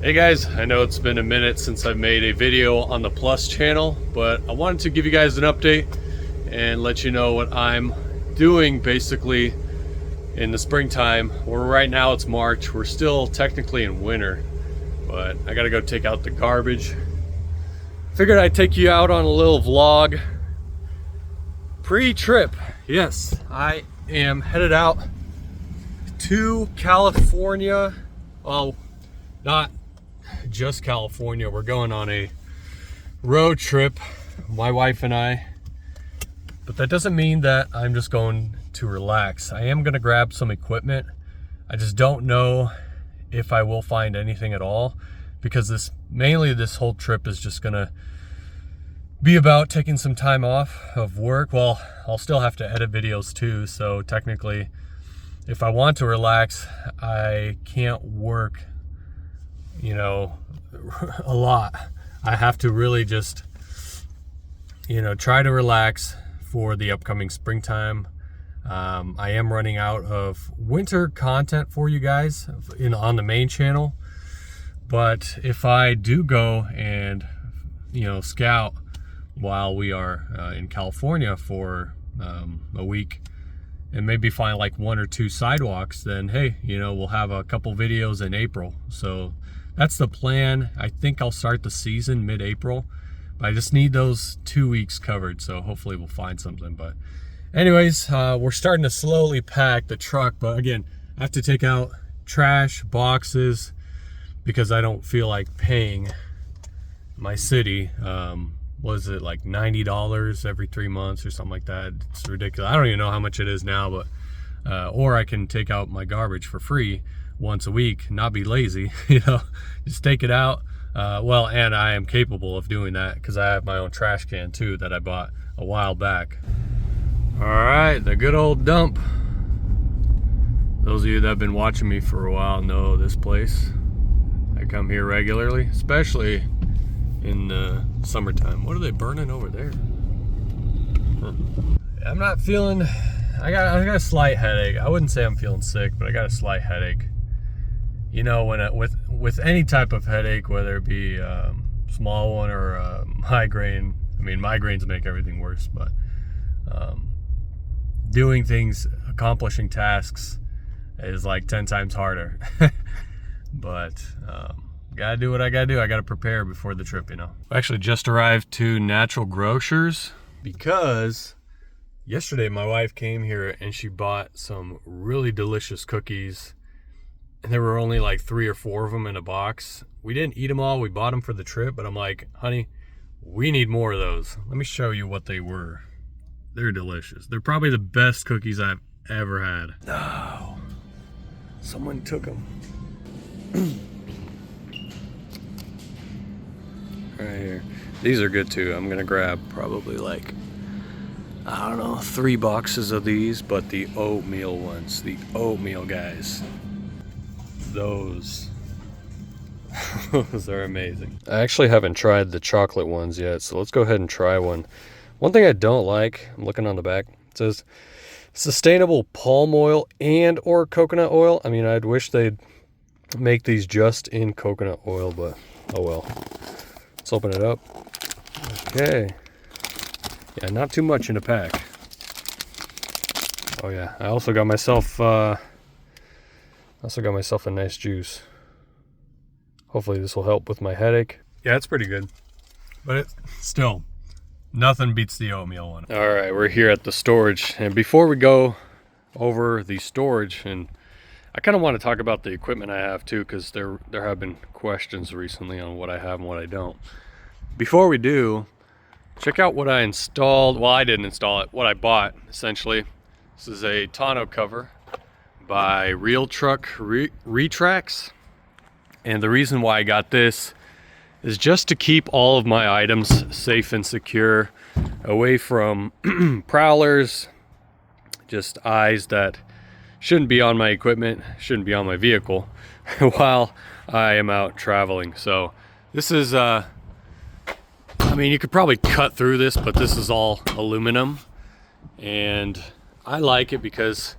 Hey guys, I know it's been a minute since I've made a video on the Plus channel, but I wanted to give you guys an update and let you know what I'm doing basically in the springtime. Right now it's March, we're still technically in winter, but I gotta go take out the garbage. Figured I'd take you out on a little vlog pre-trip. Yes, I am headed out to California. Well, not just California, we're going on a road trip, my wife and I, but that doesn't mean that I'm just going to relax. I am going to grab some equipment. I just don't know if I will find anything at all, because this whole trip is just going to be about taking some time off of work. Well, I'll still have to edit videos too, so technically if I want to relax, I can't work, you know, a lot. I have to really just, you know, try to relax for the upcoming springtime. I am running out of winter content for you guys on the main channel, but if I do go and, you know, scout while we are in California for a week and maybe find like 1 or 2 sidewalks, then hey, you know, we'll have a couple videos in April. So that's the plan. I think I'll start the season mid-April, but I just need those 2 weeks covered, so hopefully we'll find something. But anyways, we're starting to slowly pack the truck, but again, I have to take out trash, boxes, because I don't feel like paying my city, was it like $90 every 3 months or something like that? It's ridiculous. I don't even know how much it is now, but or I can take out my garbage for free once a week, not be lazy, you know, just take it out. Well, and I am capable of doing that because I have my own trash can too that I bought a while back. All right, the good old dump. Those of you that have been watching me for a while know this place. I come here regularly, especially in the summertime. What are they burning over there? Huh. I'm not feeling, I got a slight headache. I wouldn't say I'm feeling sick, but I got a slight headache. You know, when with any type of headache, whether it be small one or migraine. I mean, migraines make everything worse, but doing things, accomplishing tasks is like 10 times harder. But gotta do what I gotta do. I gotta prepare before the trip, you know. I actually just arrived to Natural Grocers because yesterday my wife came here and she bought some really delicious cookies, and there were only like 3 or 4 of them in a box. We didn't eat them all, we bought them for the trip, but I'm like, honey, we need more of those. Let me show you what they were. They're delicious. They're probably the best cookies I've ever had. No, someone took them. Right here. These are good too. I'm gonna grab probably like, I don't know, 3 boxes of these, but the oatmeal ones, the oatmeal guys, those are amazing. I actually haven't tried the chocolate ones yet, so let's go ahead and try one. One thing I don't like, I'm looking on the back, it says sustainable palm oil and or coconut oil. I mean, I'd wish they'd make these just in coconut oil, but oh well. Let's open it up. Okay. Yeah, not too much in a pack. Oh yeah, I also got myself a nice juice. Hopefully this will help with my headache. Yeah, it's pretty good. But it still, nothing beats the oatmeal one. All right, we're here at the storage, and before we go over the storage, and I kind of want to talk about the equipment I have too, because there have been questions recently on what I have and what I don't. Before we do, check out what I installed. Well, I didn't install it, what I bought essentially. This is a tonneau cover by Real Truck Retracts, and the reason why I got this is just to keep all of my items safe and secure, away from prowlers, just eyes that shouldn't be on my equipment, shouldn't be on my vehicle while I am out traveling. So this is, I mean, you could probably cut through this, but this is all aluminum, and I like it because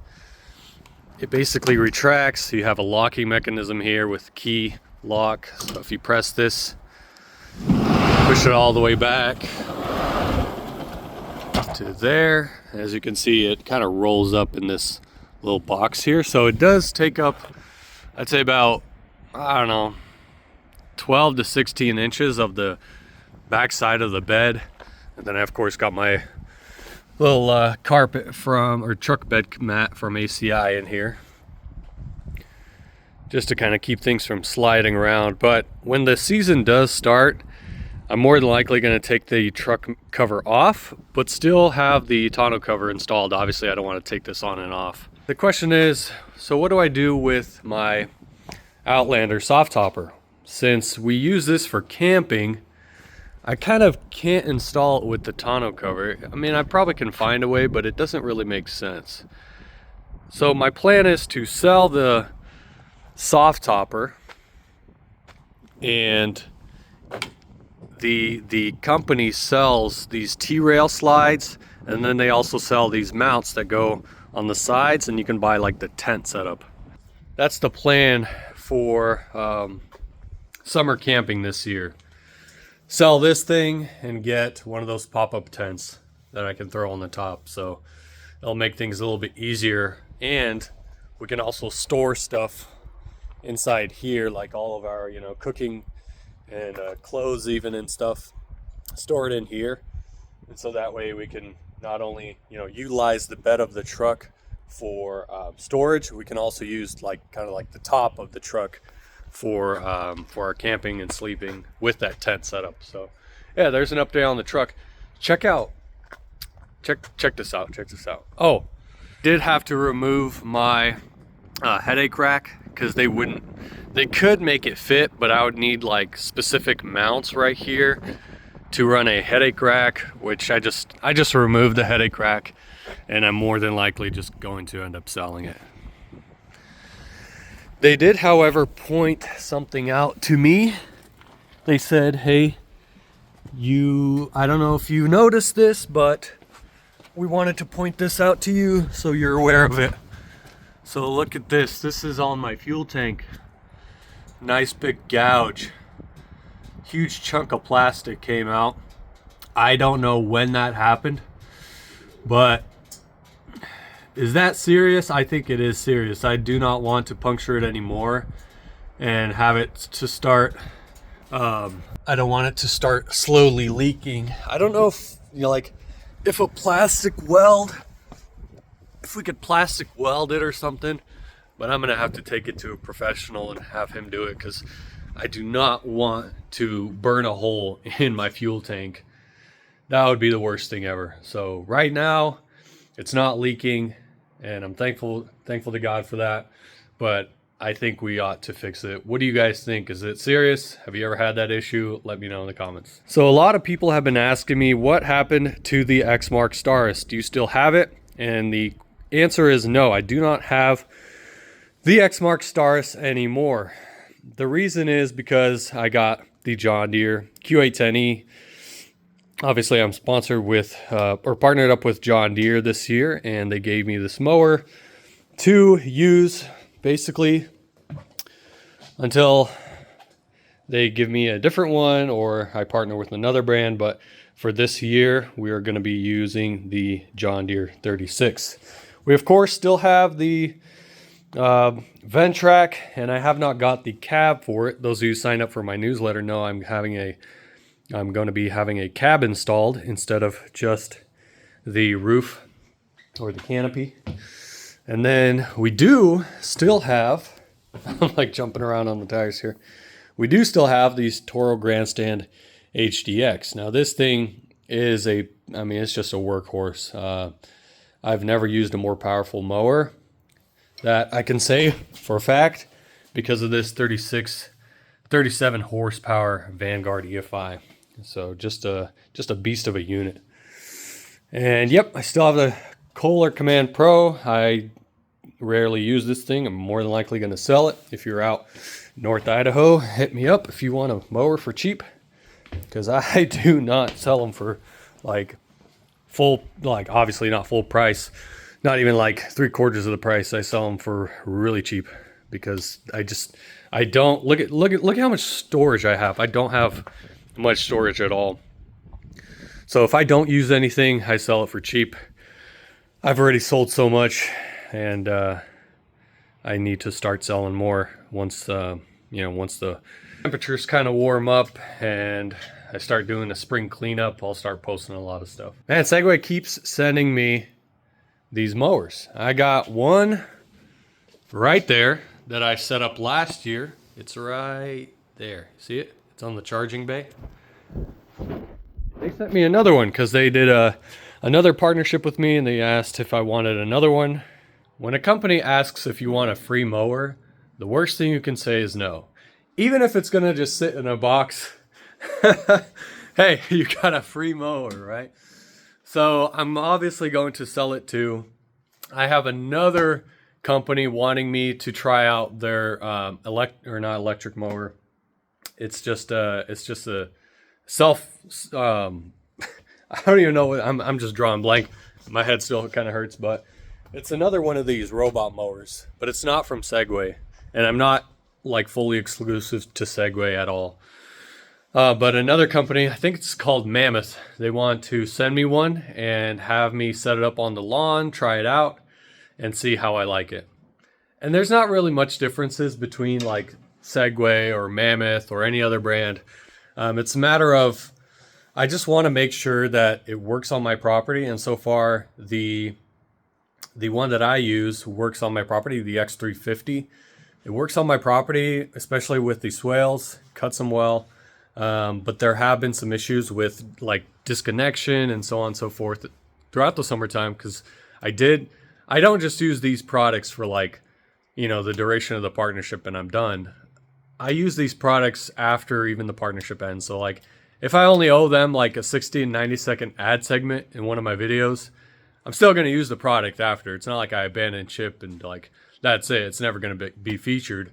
it basically retracts. You have a locking mechanism here with key lock. So if you press this, push it all the way back to there. As you can see, it kind of rolls up in this little box here. So it does take up, I'd say about, I don't know, 12 to 16 inches of the back side of the bed. And then I of course got my little carpet from, or truck bed mat from ACI in here, just to kind of keep things from sliding around. But when the season does start, I'm more than likely going to take the truck cover off, but still have the tonneau cover installed. Obviously, I don't want to take this on and off. The question is, so what do I do with my Outlander soft topper? Since we use this for camping, I kind of can't install it with the tonneau cover. I mean, I probably can find a way, but it doesn't really make sense. So my plan is to sell the soft topper, and the company sells these T-rail slides, and then they also sell these mounts that go on the sides, and you can buy like the tent setup. That's the plan for summer camping this year. Sell this thing and get one of those pop-up tents that I can throw on the top, so it'll make things a little bit easier. And we can also store stuff inside here, like all of our, you know, cooking and clothes even and stuff, store it in here. And so that way we can not only, you know, utilize the bed of the truck for storage, we can also use like kind of like the top of the truck for our camping and sleeping with that tent setup. So yeah, there's an update on the truck. Check this out. Oh, did have to remove my headache rack, because they could make it fit, but I would need like specific mounts right here to run a headache rack, which I just removed the headache rack, and I'm more than likely just going to end up selling it. They did, however, point something out to me. They said, hey, I don't know if you noticed this, but we wanted to point this out to you so you're aware of it. So look at this. This is on my fuel tank. Nice big gouge. Huge chunk of plastic came out. I don't know when that happened, but is that serious? I think it is serious. I do not want to puncture it anymore and have it to start, I don't want it to start slowly leaking. I don't know if, you know, like if we could plastic weld it or something, but I'm gonna have to take it to a professional and have him do it, because I do not want to burn a hole in my fuel tank. That would be the worst thing ever. So right now it's not leaking, and I'm thankful to God for that, but I think we ought to fix it. What do you guys think? Is it serious? Have you ever had that issue? Let me know in the comments. So a lot of people have been asking me what happened to the Exmark Staris. Do you still have it? And the answer is no, I do not have the Exmark Staris anymore. The reason is because I got the John Deere Q810E. Obviously, I'm sponsored with, or partnered up with John Deere this year, and they gave me this mower to use basically until they give me a different one or I partner with another brand. But for this year, we are going to be using the John Deere 36. We, of course, still have the Ventrac, and I have not got the cab for it. Those of you who sign up for my newsletter know I'm going to be having a cab installed instead of just the roof or the canopy. And then we do still have, I'm like jumping around on the tires here. We do still have these Toro Grandstand HDX. Now this thing is it's just a workhorse. I've never used a more powerful mower. That I can say for a fact because of this 37 horsepower Vanguard EFI. So just a beast of a unit. And yep, I still have the Kohler Command Pro. I rarely use this thing. I'm more than likely going to sell it. If you're out North Idaho, hit me up if you want a mower for cheap, because I do not sell them for obviously not full price, not even like 3/4 of the price. I sell them for really cheap, because I don't look at how much storage I have. I don't have much storage at all. So if I don't use anything, I sell it for cheap. I've already sold so much, and I need to start selling more once once the temperatures kind of warm up and I start doing a spring cleanup. I'll start posting a lot of stuff. Man, Segway keeps sending me these mowers. I got one right there that I set up last year. It's right there. See it? It's on the charging bay. They sent me another one because they did another partnership with me, and they asked if I wanted another one. When a company asks if you want a free mower, the worst thing you can say is no. Even if it's gonna just sit in a box. Hey, you got a free mower, right? So I'm obviously going to sell it too. I have another company wanting me to try out their not electric mower. It's just a self. I don't even know what I'm just drawing blank. My head still kind of hurts, but it's another one of these robot mowers. But it's not from Segway, and I'm not like fully exclusive to Segway at all. But another company, I think it's called Mammoth, they want to send me one and have me set it up on the lawn, try it out, and see how I like it. And there's not really much differences between like Segway or Mammoth or any other brand. It's a matter of, I just want to make sure that it works on my property. And so far, the one that I use works on my property, the X350. It works on my property, especially with the swales, cuts them well. But there have been some issues with like disconnection and so on and so forth throughout the summertime, because I don't just use these products for like, the duration of the partnership and I'm done. I use these products after even the partnership ends. So like if I only owe them like a 60 and 90 second ad segment in one of my videos, I'm still going to use the product after. It's not like I abandon ship and like, that's it. It's never going to be featured.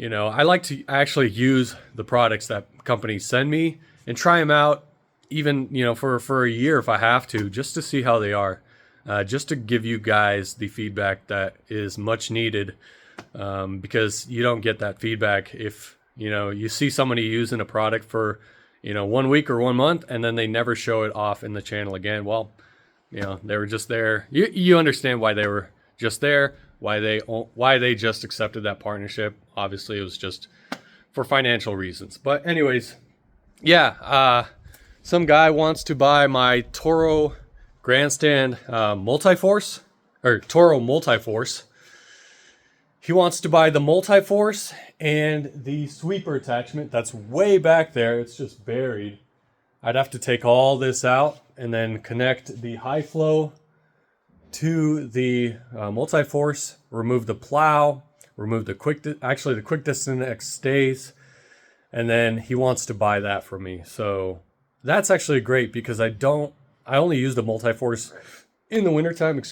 I like to actually use the products that companies send me and try them out, even, for a year if I have to, just to see how they are, just to give you guys the feedback that is much needed, because you don't get that feedback if, you see somebody using a product for, 1 week or 1 month and then they never show it off in the channel again. Well, they were just there. You understand why they were just there. Why they just accepted that partnership. Obviously, it was just for financial reasons. But anyways, yeah, some guy wants to buy my Toro Grandstand Multiforce, or Toro Multiforce. He wants to buy the Multiforce and the sweeper attachment that's way back there. It's just buried. I'd have to take all this out and then connect the high flow to the Multiforce, remove the plow, remove the quick distance X stays, and then he wants to buy that from me. So that's actually great because I only use the Multiforce in the wintertime,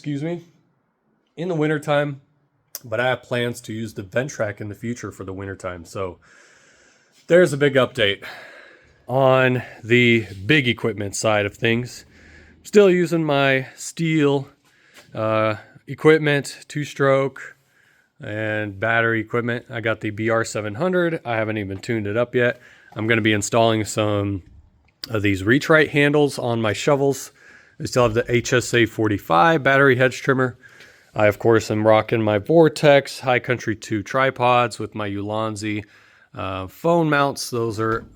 but I have plans to use the Ventrac in the future for the wintertime. So there's a big update on the big equipment side of things. Still using my steel equipment, 2-stroke and battery equipment. I got the BR700. I haven't even tuned it up yet. I'm going to be installing some of these reach-right handles on my shovels. I still have the HSA 45 battery hedge trimmer. I, of course, am rocking my Vortex High Country 2 tripods with my Ulanzi phone mounts. Those are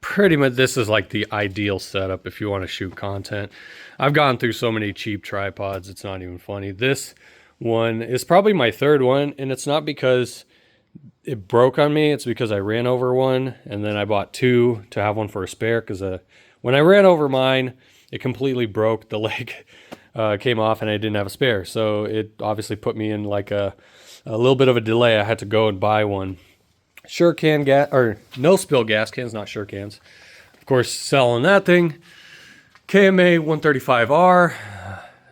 pretty much, this is like the ideal setup if you want to shoot content. I've gone through so many cheap tripods, it's not even funny. This one is probably my third one, and it's not because it broke on me. It's because I ran over one, and then I bought two to have one for a spare, because when I ran over mine, it completely broke. The leg came off, and I didn't have a spare. So it obviously put me in like a little bit of a delay. I had to go and buy one. Sure can gas, or no spill gas cans, not sure cans. Of course, selling that thing. KMA 135R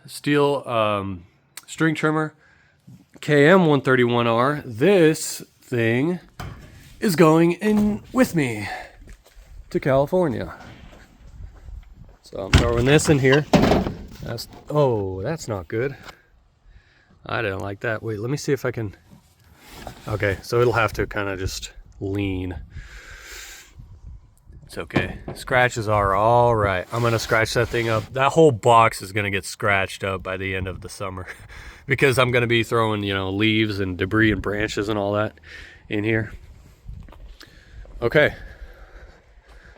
steel string trimmer. KM 131R. This thing is going in with me to California. So I'm throwing this in here. That's not good. I didn't like that. Wait, let me see if I can Okay, so it'll have to kind of just lean. It's okay. Scratches are all right. I'm gonna scratch that thing up. That whole box is gonna get scratched up by the end of the summer because I'm gonna be throwing, you know, leaves and debris and branches and all that in here. Okay.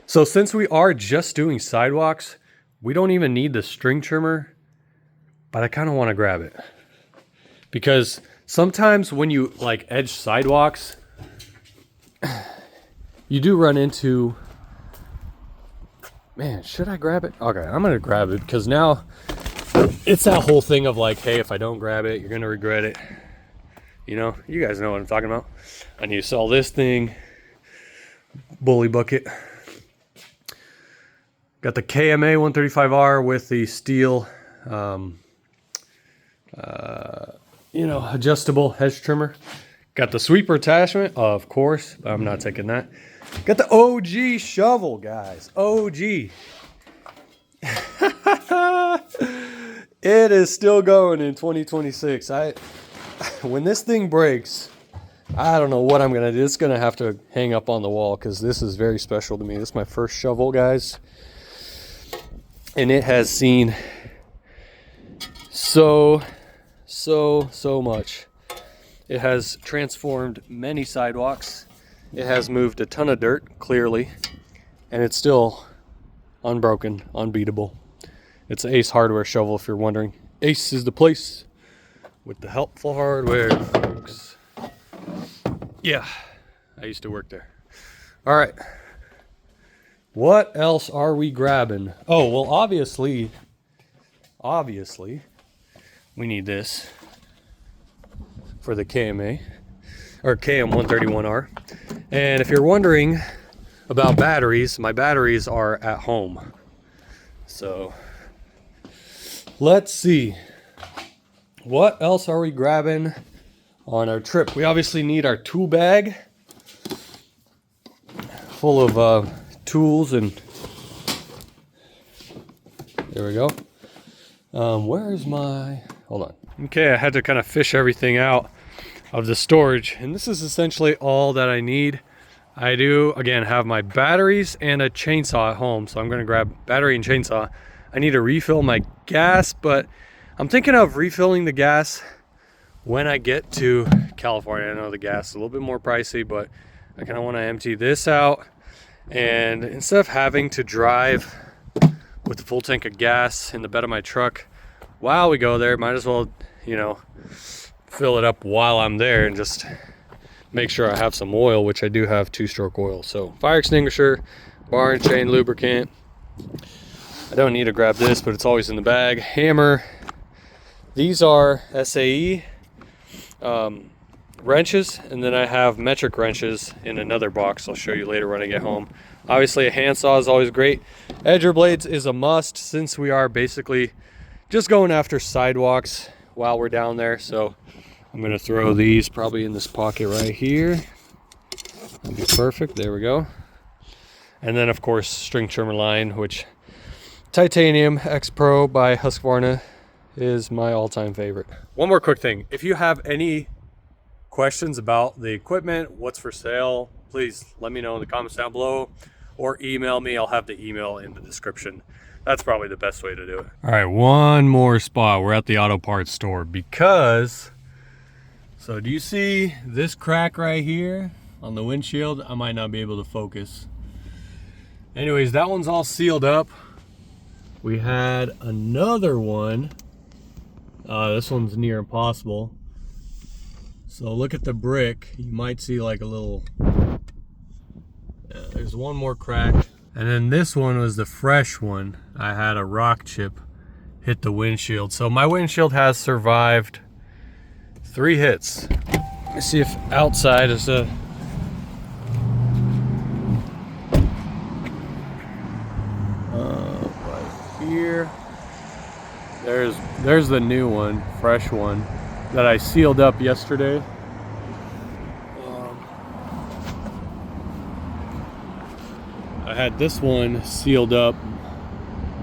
So since we are just doing sidewalks, we don't even need the string trimmer, but I kind of want to grab it because sometimes when you like edge sidewalks, you do run into, man, should I grab it? Okay, I'm gonna grab it because now it's that whole thing of like, hey, if I don't grab it, you're gonna regret it. You know, you guys know what I'm talking about. I need to sell this thing. Bully bucket. Got the KMA 135R with the steel, you know, adjustable edge trimmer. Got the sweeper attachment, of course, but I'm not taking that. Got the OG shovel, guys. OG. It is still going in 2026. When this thing breaks, I don't know what I'm gonna do. It's gonna have to hang up on the wall because this is very special to me. This is my first shovel, guys, and it has seen so much. It has transformed many sidewalks. It has moved a ton of dirt, clearly, and it's still unbroken, unbeatable. It's an Ace Hardware shovel, if you're wondering. Ace is the place with the helpful hardware, folks. Yeah, I used to work there. All right. What else are we grabbing? Oh, well, obviously, we need this for the KMA, or KM131R. And if you're wondering about batteries, my batteries are at home. So let's see. What else are we grabbing on our trip? We obviously need our tool bag full of tools, and there we go. Where's my, hold on. Okay, I had to kind of fish everything out of the storage, and this is essentially all that I need. I do, again, have my batteries and a chainsaw at home, so I'm gonna grab battery and chainsaw. I need to refill my gas, but I'm thinking of refilling the gas when I get to California. I know the gas is a little bit more pricey, but I kind of want to empty this out, and instead of having to drive with a full tank of gas in the bed of my truck while we go there, might as well, you know, fill it up while I'm there and just make sure I have some oil, which I do have 2-stroke oil. So fire extinguisher, bar and chain lubricant. I don't need to grab this, but it's always in the bag. Hammer. These are SAE wrenches, and then I have metric wrenches in another box I'll show you later when I get home. Obviously a handsaw is always great. Edger blades is a must since we are basically just going after sidewalks while we're down there. So I'm gonna throw these probably in this pocket right here. That'll be perfect, there we go. And then of course string trimmer line, which Titanium X Pro by Husqvarna is my all-time favorite. One more quick thing, if you have any questions about the equipment, what's for sale, please let me know in the comments down below or email me. I'll have the email in the description. That's probably the best way to do it. All right, one more spot. We're at the auto parts store because, so do you see this crack right here on the windshield? I might not be able to focus. Anyways, that one's all sealed up. We had another one. This one's near impossible. So look at the brick. You might see like a little, there's one more crack. And then this one was the fresh one. I had a rock chip hit the windshield. So my windshield has survived 3 hits. Let's see if outside is a, right here. There's the new one, fresh one, that I sealed up yesterday. I had this one sealed up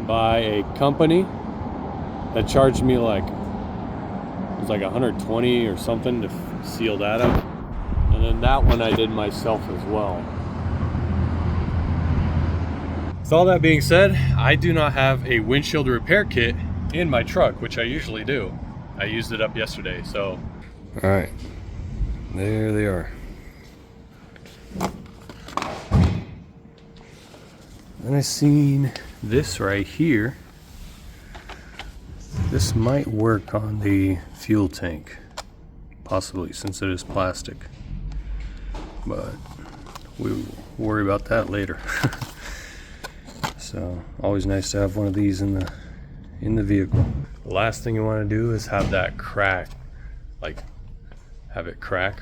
by a company that charged me like, it was like 120 or something to seal that up. And then that one I did myself as well. With all that being said, I do not have a windshield repair kit in my truck, which I usually do. I used it up yesterday, so. All right, there they are. Then I seen this right here. This might work on the fuel tank, possibly, since it is plastic. But we'll worry about that later. So always nice to have one of these in the vehicle. The last thing you want to do is have that crack, like have it crack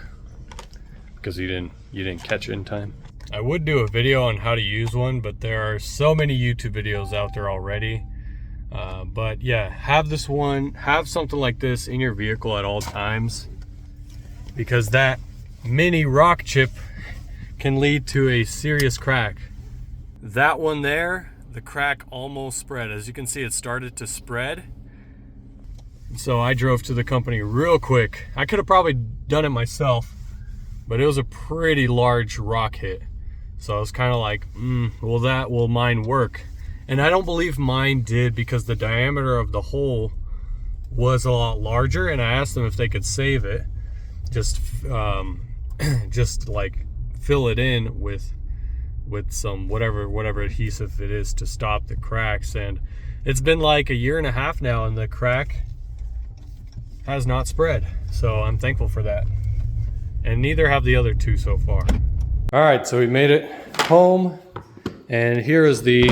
because you didn't catch it in time. I would do a video on how to use one, but there are so many YouTube videos out there already. But yeah, have something like this in your vehicle at all times, because that mini rock chip can lead to a serious crack. That one there, the crack almost spread. As you can see, it started to spread. So I drove to the company real quick. I could have probably done it myself, but it was a pretty large rock hit. So I was kind of like, will mine work? And I don't believe mine did, because the diameter of the hole was a lot larger, and I asked them if they could save it. Just like fill it in with some whatever adhesive it is to stop the cracks. And it's been like a year and a half now, and the crack has not spread. So I'm thankful for that. And neither have the other two so far. All right, so we made it home, and here is the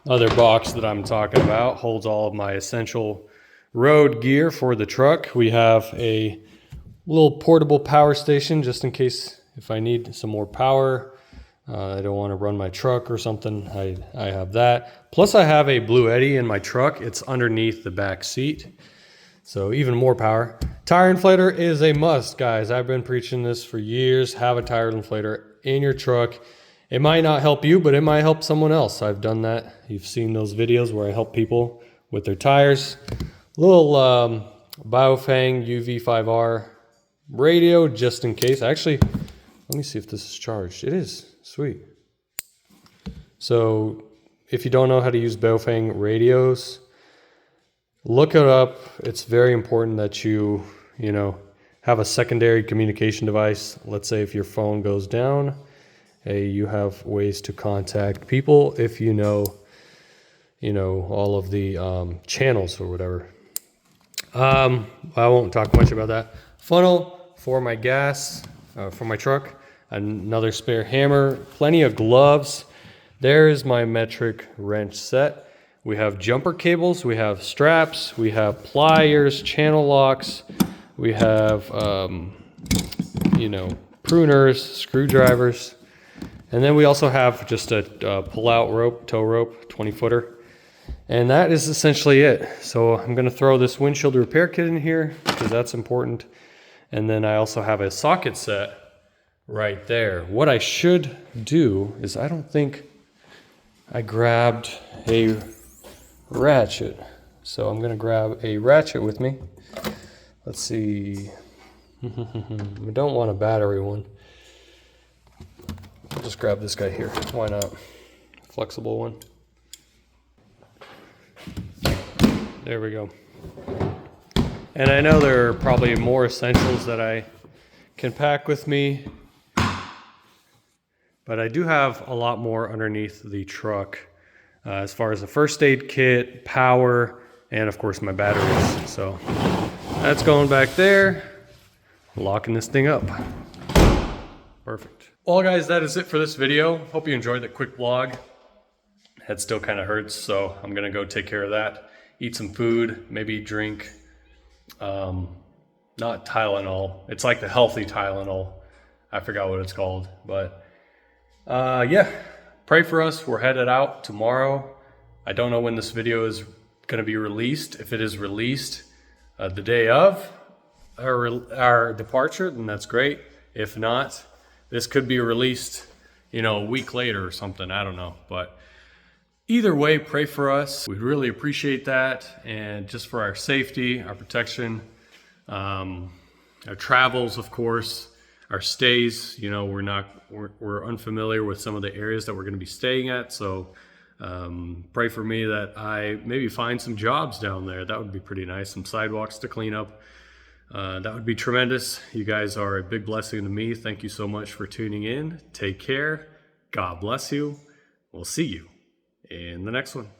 other box that I'm talking about. Holds all of my essential road gear for the truck. We have a little portable power station just in case if I need some more power. I don't want to run my truck or something. I have that. Plus I have a Blue Eddy in my truck. It's underneath the back seat, so even more power. Tire inflator is a must, guys. I've been preaching this for years. Have a tire inflator in your truck. It might not help you, but it might help someone else. I've done that. You've seen those videos where I help people with their tires. Little Baofeng UV5R radio just in case. Actually, let me see if this is charged. It is. Sweet. So if you don't know how to use Baofeng radios, look it up. It's very important that you have a secondary communication device. Let's say if your phone goes down, you have ways to contact people if you know all of the channels or whatever. I won't talk much about that. Funnel for my gas, for my truck. Another spare hammer, plenty of gloves. There's my metric wrench set. We have jumper cables, we have straps, we have pliers, channel locks, we have pruners, screwdrivers, and then we also have just a pull-out rope, tow rope, 20-footer. And that is essentially it. So I'm gonna throw this windshield repair kit in here because that's important. And then I also have a socket set right there. What I should do is, I don't think I grabbed a ratchet. So I'm gonna grab a ratchet with me. Let's see. We don't want a battery one. I'll just grab this guy here. Why not? Flexible one. There we go. And I know there are probably more essentials that I can pack with me, but I do have a lot more underneath the truck as far as a first aid kit, power, and of course my batteries. So that's going back there, locking this thing up. Perfect. Well guys, that is it for this video. Hope you enjoyed the quick vlog. Head still kind of hurts, so I'm gonna go take care of that. Eat some food, maybe drink, not Tylenol. It's like the healthy Tylenol. I forgot what it's called, but yeah, pray for us. We're headed out tomorrow. I don't know when this video is gonna be released. If it is released the day of our departure, then that's great. If not, this could be released, a week later or something. I don't know, but either way, pray for us. We'd really appreciate that. And just for our safety, our protection, our travels, of course. our stays. You know, we're unfamiliar with some of the areas that we're going to be staying at, so pray for me that I maybe find some jobs down there. That would be pretty nice. Some sidewalks to clean up. That would be tremendous. You guys are a big blessing to me. Thank you so much for tuning in. Take care. God bless you. We'll see you in the next one.